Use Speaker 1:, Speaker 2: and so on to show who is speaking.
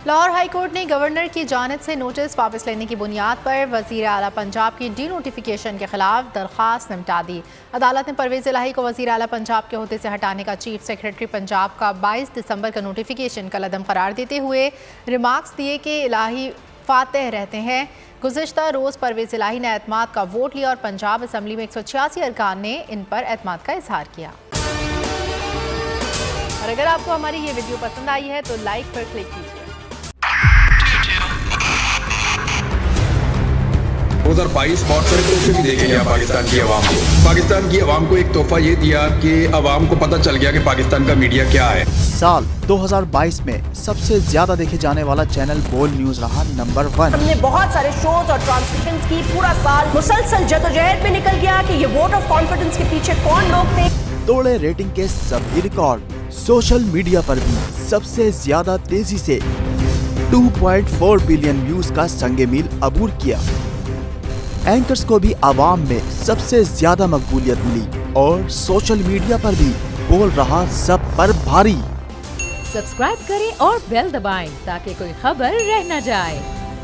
Speaker 1: Lahore high court نے governor کی جانب سے نوٹس واپس لینے کی بنیاد پر وزیر اعلیٰ پنجاب کی ڈی نوٹیفیکیشن کے خلاف درخواست نمٹا دی۔ عدالت نے پرویز الہی کو وزیر اعلیٰ پنجاب کے عہدے سے ہٹانے کا چیف سیکریٹری پنجاب کا 22 دسمبر کا نوٹیفیکیشن کالعدم قرار دیتے ہوئے ریمارکس دیے کہ الہی فاتح رہتے ہیں۔ گزشتہ روز پرویز الہی نے اعتماد کا ووٹ لیا اور پنجاب اسمبلی میں 186 ارکان نے ان پر اعتماد کا اظہار کیا۔ اور اگر آپ کو ہماری یہ ویڈیو پسند آئی ہے تو لائک پر کلک کیجیے۔
Speaker 2: 2022 بہت سارے تحفے بھی دیکھیں گے پاکستان کی عوام کو۔ پاکستان کی عوام کو ایک تحفہ یہ دیا کہ عوام کو پتہ چل گیا کہ پاکستان کا میڈیا کیا ہے۔
Speaker 3: سال 2022 میں سب سے زیادہ دیکھے جانے والا چینل بول نیوز رہا نمبر 1۔
Speaker 4: ہم نے بہت سارے شوز اور ٹرانسمیشنز کی، پورا سال مسلسل جدوجہد میں نکل گیا کہ یہ ووٹ آف کانفیڈنس کے پیچھے کون لوگ تھے۔
Speaker 3: توڑے ریٹنگ کے سبھی ریکارڈ۔ سوشل میڈیا پر بھی سب سے زیادہ تیزی سے 2.4 بلین ویوز کا سنگ میل عبور کیا۔ اینکرز کو بھی عوام میں سب سے زیادہ مقبولیت ملی اور سوشل میڈیا پر بھی بول رہا سب پر بھاری۔
Speaker 5: سبسکرائب کریں اور بیل دبائیں تاکہ کوئی خبر رہ نہ جائے۔